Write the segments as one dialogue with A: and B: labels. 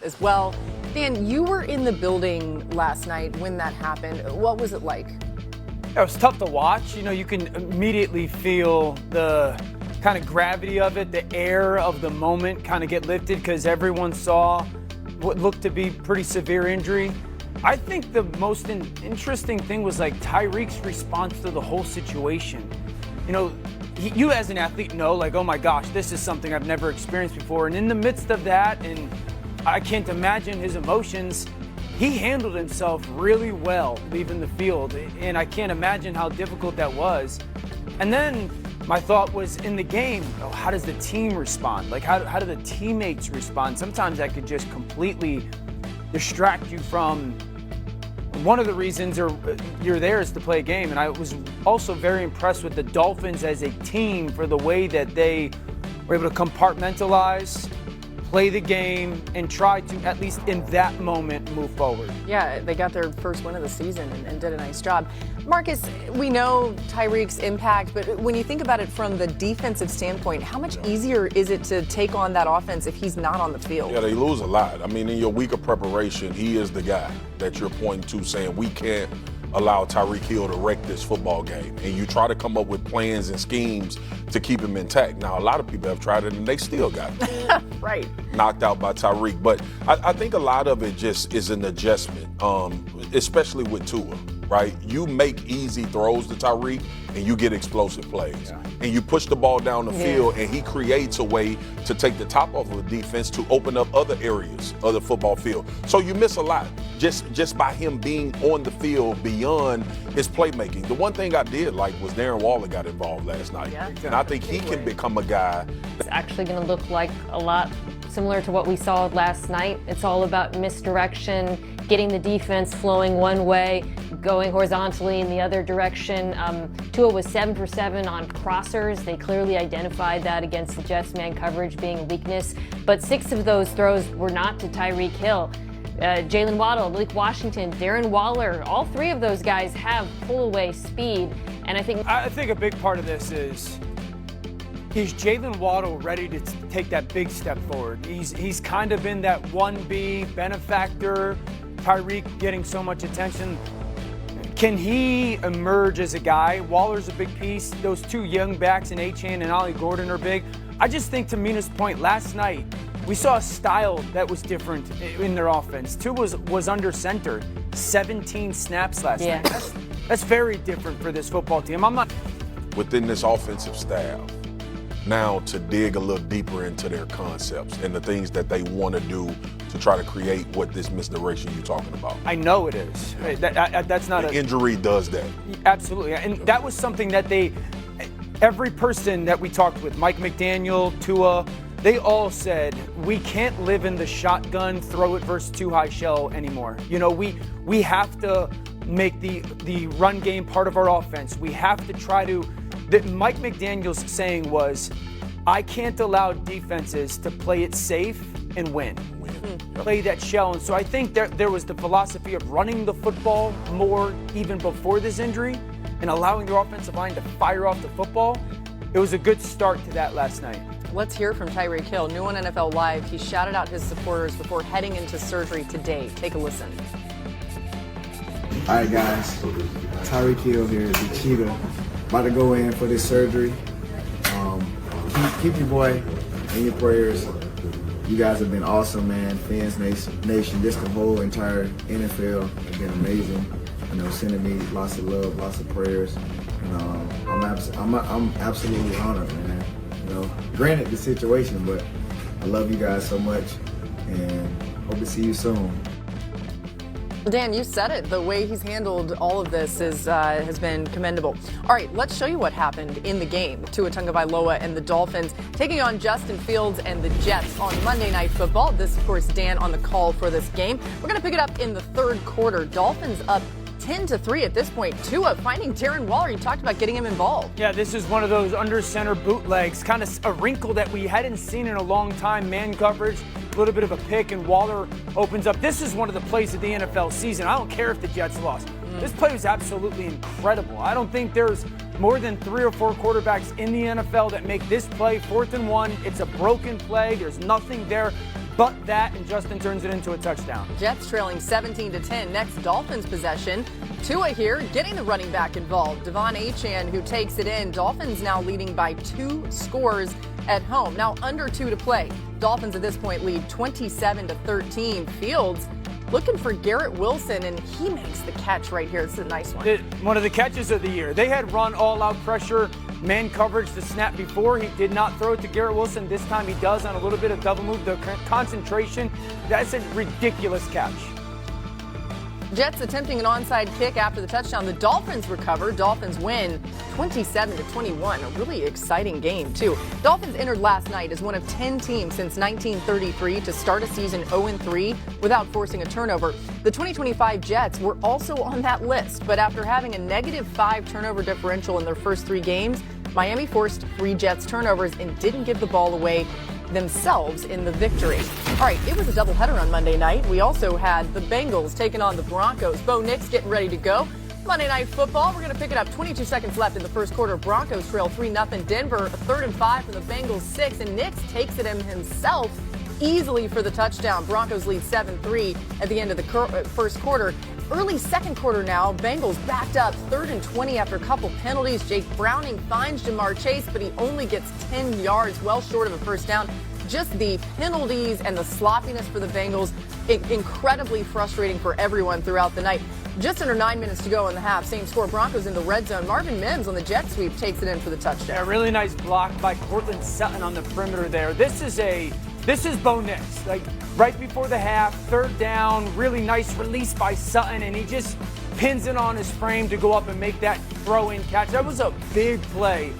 A: as well. Dan, you were in the building last night when that happened. What was it like?
B: It was tough to watch. You know, you can immediately feel the kind of gravity of it, the air of the moment kind of get lifted because everyone saw what looked to be pretty severe injury. I think the most interesting thing was like Tyreek's response to the whole situation. You know, you as an athlete know, like, oh my gosh, this is something I've never experienced before. And in the midst of that, and I can't imagine his emotions, he handled himself really well leaving the field. And I can't imagine how difficult that was. And then my thought was in the game, how does the team respond? Like, how do the teammates respond? Sometimes that could just completely distract you from one of the reasons you're there is to play a game. And I was also very impressed with the Dolphins as a team for the way that they were able to compartmentalize, play the game, and try to, at least in that moment, move forward.
A: Yeah, they got their first win of the season and did a nice job. Marcus, we know Tyreek's impact, but when you think about it from the defensive standpoint, how much easier is it to take on that offense if he's not on the field?
C: Yeah, they lose a lot. I mean, in your week of preparation, he is the guy that you're pointing to saying we can't allow Tyreek Hill to wreck this football game. And you try to come up with plans and schemes to keep him intact. Now, a lot of people have tried it and they still got
A: right.
C: knocked out by Tyreek. But I think a lot of it just is an adjustment, especially with Tua, right? You make easy throws to Tyreek and you get explosive plays. Yeah. And you push the ball down the field and he creates a way to take the top off of the defense to open up other areas of the football field. So you miss a lot just by him being on the field beyond his playmaking. The one thing I did like was Darren Waller got involved last night. Yeah. And I think he can become a guy.
D: It's actually going to look like a lot similar to what we saw last night. It's all about misdirection, getting the defense flowing one way, going horizontally in the other direction. Tua was 7 for 7 on crossers. They clearly identified that against the Jets man coverage being a weakness. But 6 of those throws were not to Tyreek Hill. Jalen Waddle, Malik Washington, Darren Waller, all 3 of those guys have pull-away speed. And I think
B: a big part of this is Jalen Waddle ready to take that big step forward. He's kind of been that 1B benefactor. Tyreek getting so much attention. Can he emerge as a guy? Waller's a big piece. Those 2 young backs in Achane and Ollie Gordon are big. I just think, to Mina's point, last night we saw a style that was different in their offense. Tua was under center 17 snaps last night. That's very different for this football team. I'm not
C: within this offensive staff now to dig a little deeper into their concepts and the things that they want to do to try to create what this misdirection you're talking about.
B: I know it is. That's not
C: an injury does that.
B: Absolutely. And that was something that every person that we talked with, Mike McDaniel, Tua, they all said, we can't live in the shotgun, throw it versus 2 high shell anymore. You know, we have to make the run game part of our offense. We have to try to, Mike McDaniel's saying was, I can't allow defenses to play it safe and win. Play that shell. And so I think there was the philosophy of running the football more even before this injury and allowing their offensive line to fire off the football. It was a good start to that last night.
A: Let's hear from Tyreek Hill, new on NFL Live. He shouted out his supporters before heading into surgery today. Take a listen.
E: All right, guys. Tyreek Hill here, the cheetah, about to go in for this surgery. Keep your boy in your prayers. You guys have been awesome, man. Fans Nation, just the whole entire NFL have been amazing. You know, sending me lots of love, lots of prayers. And I'm absolutely honored, man. You know, granted the situation, but I love you guys so much, and hope to see you soon.
A: Dan, you said it. The way he's handled all of this has been commendable. All right, let's show you what happened in the game. Tua Tagovailoa and the Dolphins taking on Justin Fields and the Jets on Monday Night Football. This, of course, Dan on the call for this game. We're going to pick it up in the 3rd quarter. Dolphins up 10-3 at this point. Tua finding Darren Waller. You talked about getting him involved.
B: Yeah, this is one of those under center bootlegs, kind of a wrinkle that we hadn't seen in a long time. Man coverage, a little bit of a pick, and Waller opens up. This is one of the plays of the NFL season. I don't care if the Jets lost. This play was absolutely incredible. I don't think there's more than 3 or 4 quarterbacks in the NFL that make this play 4th and 1. It's a broken play. There's nothing there but that, and Justin turns it into a touchdown.
A: Jets trailing 17-10. Next Dolphins possession. Tua here getting the running back involved. Devon Achane who takes it in. Dolphins now leading by 2 scores at home. Now under 2 to play. Dolphins at this point lead 27-13. Fields looking for Garrett Wilson, and he makes the catch right here. This is a nice one.
B: One of the catches of the year. They had run all-out pressure, man coverage to snap before. He did not throw it to Garrett Wilson. This time he does on a little bit of double move. The concentration, that's a ridiculous catch.
A: Jets attempting an onside kick after the touchdown. The Dolphins recover. Dolphins win 27-21. A really exciting game, too. Dolphins entered last night as one of 10 teams since 1933 to start a season 0-3 without forcing a turnover. The 2025 Jets were also on that list, but after having a -5 turnover differential in their first 3 games, Miami forced 3 Jets turnovers and didn't give the ball away themselves in the victory. All right, it was a doubleheader on Monday night. We also had the Bengals taking on the Broncos. Bo Nix getting ready to go. Monday Night Football, we're going to pick it up. 22 seconds left in the first quarter. Broncos trail 3-0 Denver. 3rd and 5 from the Bengals 6, and Nix takes it in himself easily for the touchdown. Broncos lead 7-3 at the end of the first quarter. Early second quarter now, Bengals backed up 3rd and 20 after a couple penalties. Jake Browning finds Jamar Chase, but he only gets 10 yards, well short of a first down. Just the penalties and the sloppiness for the Bengals, incredibly frustrating for everyone throughout the night. Just under 9 minutes to go in the half. Same score, Broncos in the red zone. Marvin Mims on the jet sweep takes it in for the touchdown.
B: Yeah, really nice block by Cortland Sutton on the perimeter there. This is Bo Nix. Like right before the half, 3rd down, really nice release by Sutton, and he just pins it on his frame to go up and make that throw-in catch. That was a big play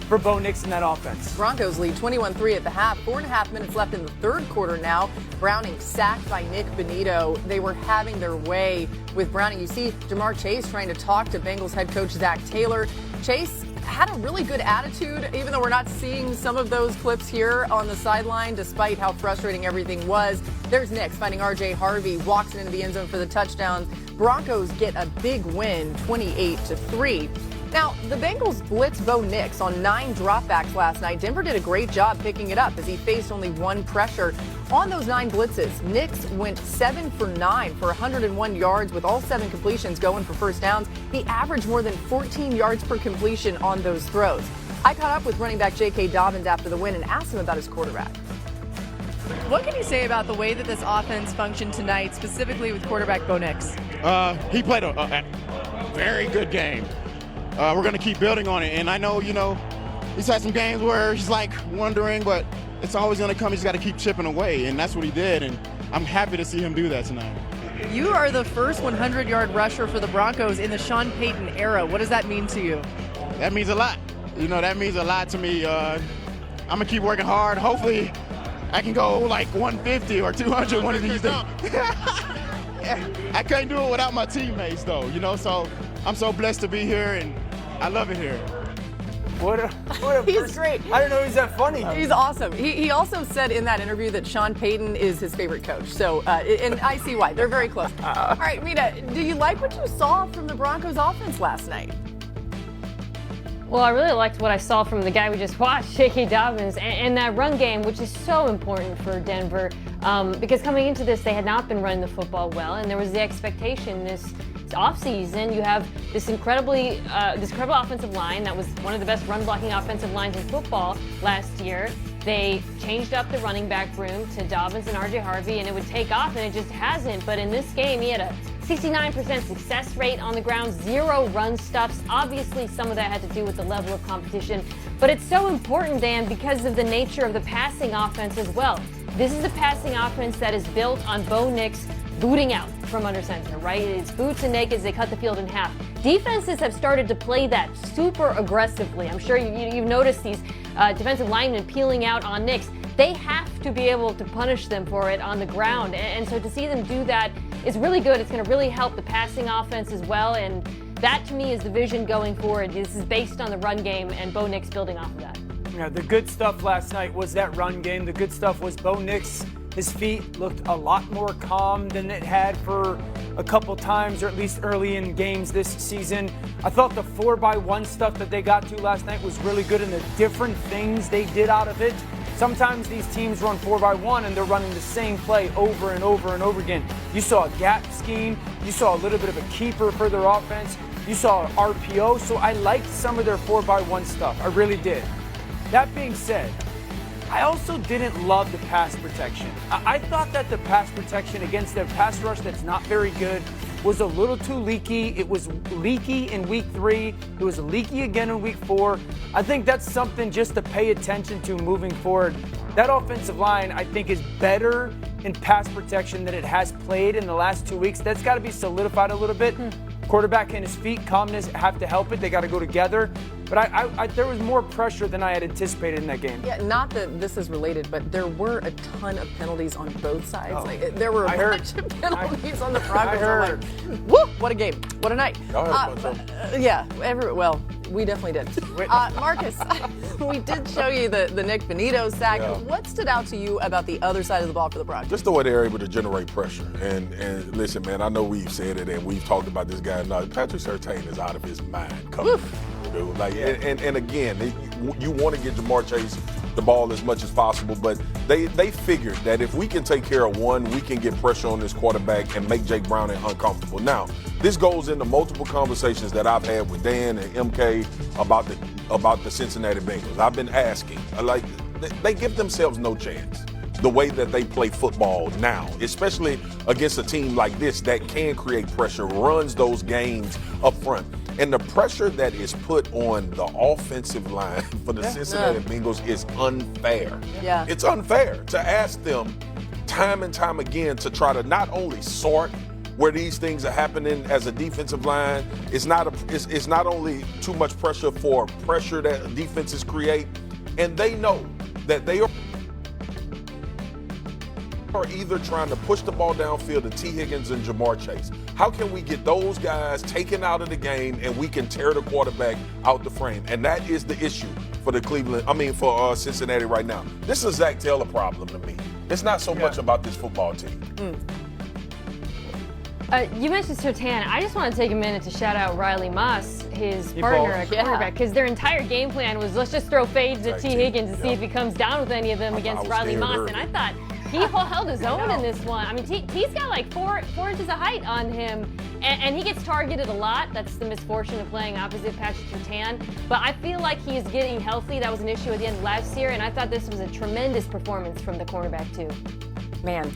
B: for Bo Nix in that offense.
A: Broncos lead 21-3 at the half. 4.5 minutes left in the third quarter now. Browning sacked by Nick Bonito. They were having their way with Browning. You see Jamar Chase trying to talk to Bengals head coach Zach Taylor. Chase had a really good attitude, even though we're not seeing some of those clips here on the sideline, despite how frustrating everything was. There's Nix finding R.J. Harvey, walks it into the end zone for the touchdown. Broncos get a big win, 28-3. Now, the Bengals blitzed Bo Nix on 9 dropbacks last night. Denver did a great job picking it up as he faced only 1 pressure. On those 9 blitzes, Nix went 7 for 9 for 101 yards with all 7 completions going for first downs. He averaged more than 14 yards per completion on those throws. I caught up with running back J.K. Dobbins after the win and asked him about his quarterback. What can you say about the way that this offense functioned tonight, specifically with quarterback Bo Nix?
F: He played a very good game. We're going to keep building on it. And I know, he's had some games where he's like wondering, but it's always going to come. He's got to keep chipping away. And that's what he did. And I'm happy to see him do that tonight.
A: You are the first 100-yard rusher for the Broncos in the Sean Payton era. What does that mean to you?
F: That means a lot. That means a lot to me. I'm going to keep working hard. Hopefully I can go like 150 or 200 one of these days. I couldn't do it without my teammates, though, so I'm so blessed to be here, and I love it here.
B: What a
A: He's great.
B: I don't know he's that funny.
A: He's awesome. He also said in that interview that Sean Payton is his favorite coach. So, and I see why. They're very close. All right, Mina, do you like what you saw from the Broncos offense last night?
D: Well, I really liked what I saw from the guy we just watched, J.K. Dobbins, and that run game, which is so important for Denver, because coming into this, they had not been running the football well, and there was the expectation this offseason. You have this incredible offensive line that was one of the best run-blocking offensive lines in football last year. They changed up the running back room to Dobbins and R.J. Harvey, and it would take off, and it just hasn't. But in this game, he had a 69% success rate on the ground, 0 run stops. Obviously, some of that had to do with the level of competition. But it's so important, Dan, because of the nature of the passing offense as well. This is a passing offense that is built on Bo Nix booting out from under center, right? It's boots and nakeds, they cut the field in half. Defenses have started to play that super aggressively. I'm sure you've noticed these defensive linemen peeling out on Nix. They have to be able to punish them for it on the ground. And so to see them do that is really good. It's going to really help the passing offense as well. And that, to me, is the vision going forward. This is based on the run game and Bo Nix building off of that.
B: Yeah, the good stuff last night was that run game. The good stuff was Bo Nix. His feet looked a lot more calm than it had for a couple times, or at least early in games this season. I thought the 4x1 stuff that they got to last night was really good, and the different things they did out of it Sometimes these teams run 4x1 and they're running the same play over and over and over again. You saw a gap scheme. You saw a little bit of a keeper for their offense. You saw an RPO. So I liked some of their 4x1 stuff. I really did. That being said, I also didn't love the pass protection. I thought that the pass protection against their pass rush that's not very good was a little too leaky. It was leaky in week 3. It was leaky again in week 4. I think that's something just to pay attention to moving forward. That offensive line, I think, is better in pass protection than it has played in the last 2 weeks. That's got to be solidified a little bit. Quarterback and his feet, calmness have to help it. They got to go together. But there was more pressure than I had anticipated in that game.
A: Yeah, not that this is related, but there were a ton of penalties on both sides. There were a bunch of penalties on the Broncos. I'm like, whoop, what a game. What a night. Well, we definitely did. Marcus, we did show you the Nick Benito sack.
C: Yeah.
A: What stood out to you about the other side of the ball for the Broncos?
C: Just the way they're able to generate pressure. And listen, man, I know we've said it and we've talked about this guy. No, Patrick Surtain is out of his mind coming. Dude. And again, you want to get Jamar Chase the ball as much as possible, but they figured that if we can take care of one, we can get pressure on this quarterback and make Jake Browning uncomfortable. Now, this goes into multiple conversations that I've had with Dan and MK about the Cincinnati Bengals. I've been asking, they give themselves no chance. The way that they play football now, especially against a team like this that can create pressure, runs those games up front. And the pressure that is put on the offensive line for the Cincinnati Bengals is unfair.
A: Yeah.
C: It's unfair to ask them time and time again to try to not only sort where these things are happening as a defensive line. It's not only too much pressure for pressure that defenses create, and they know that they are either trying to push the ball downfield to T. Higgins and Jamar Chase. How can we get those guys taken out of the game and we can tear the quarterback out the frame? And that is the issue for for Cincinnati right now. This is a Zach Taylor problem to me. It's not so much about this football team.
D: You mentioned Surtain. I just want to take a minute to shout out Riley Moss, his partner at quarterback, because their entire game plan was let's just throw fades at T. Higgins and see if he comes down with any of them against Riley Moss. And I thought he held his own in this one. I mean, T's got like four inches of height on him, and he gets targeted a lot. That's the misfortune of playing opposite Patrick Surtain. But I feel like he is getting healthy. That was an issue at the end of last year, and I thought this was a tremendous performance from the cornerback, too.
A: Man,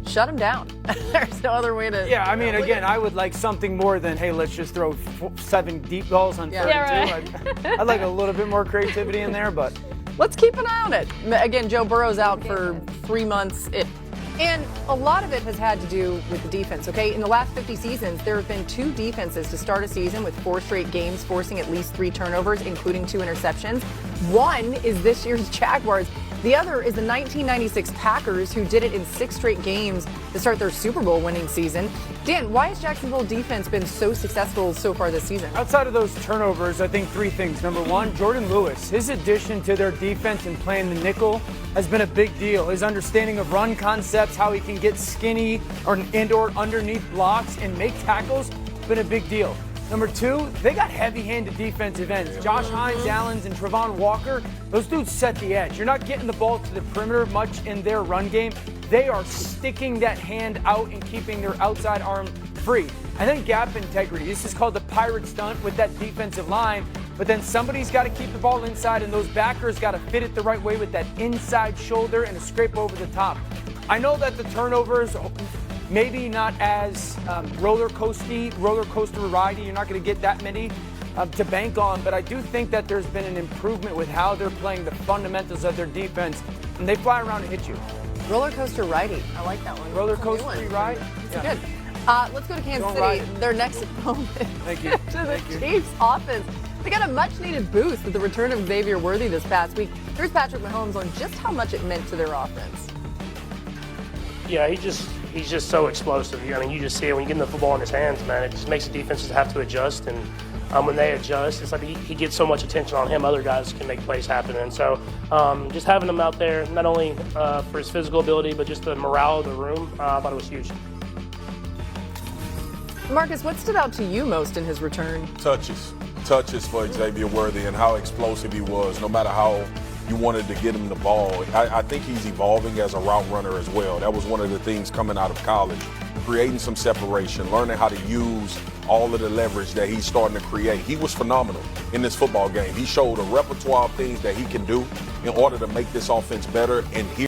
A: shut him down. There's no other way to.
B: Yeah, I mean, again, I would like something more than, hey, let's just throw 7 deep balls on 32.
D: Right.
B: I'd like a little bit more creativity in there, but.
A: Let's keep an eye on it. Again, Joe Burrow's out for 3 months. And a lot of it has had to do with the defense, okay? In the last 50 seasons, there have been 2 defenses to start a season with 4 straight games forcing at least 3 turnovers, including 2 interceptions. One is this year's Jaguars. The other is the 1996 Packers, who did it in 6 straight games to start their Super Bowl winning season. Dan, why has Jacksonville defense been so successful so far this season?
B: Outside of those turnovers, I think 3 things. Number 1, Jordan Lewis. His addition to their defense and playing the nickel has been a big deal. His understanding of run concepts, how he can get skinny or underneath blocks and make tackles, has been a big deal. Number 2, they got heavy-handed defensive ends. Josh Hines, Allens, and Travon Walker, those dudes set the edge. You're not getting the ball to the perimeter much in their run game. They are sticking that hand out and keeping their outside arm free. And then gap integrity. This is called the pirate stunt with that defensive line. But then somebody's got to keep the ball inside, and those backers got to fit it the right way with that inside shoulder and a scrape over the top. I know that the turnovers, maybe not as roller coaster ridey. You're not going to get that many to bank on, but I do think that there's been an improvement with how they're playing the fundamentals of their defense, and they fly around and hit you.
A: Roller coaster ridey. I like that one.
B: Roller coaster ride?
A: It's good. Let's go to Kansas City.
B: Ride.
A: Their next opponent.
B: Thank you.
A: To the Chiefs offense. They got a much-needed boost with the return of Xavier Worthy this past week. Here's Patrick Mahomes on just how much it meant to their offense.
G: Yeah, he's just so explosive. I mean, you just see it when you get the football in his hands, man. It just makes the defenses have to adjust, and when they adjust, it's like he gets so much attention on him. Other guys can make plays happen, and so just having him out there, not only for his physical ability, but just the morale of the room, I thought it was huge.
A: Marcus, what stood out to you most in his return?
C: Touches for Xavier Worthy and how explosive he was. No matter how you wanted to get him the ball. I think he's evolving as a route runner as well. That was one of the things coming out of college, creating some separation, learning how to use all of the leverage that he's starting to create. He was phenomenal in this football game. He showed a repertoire of things that he can do in order to make this offense better. And here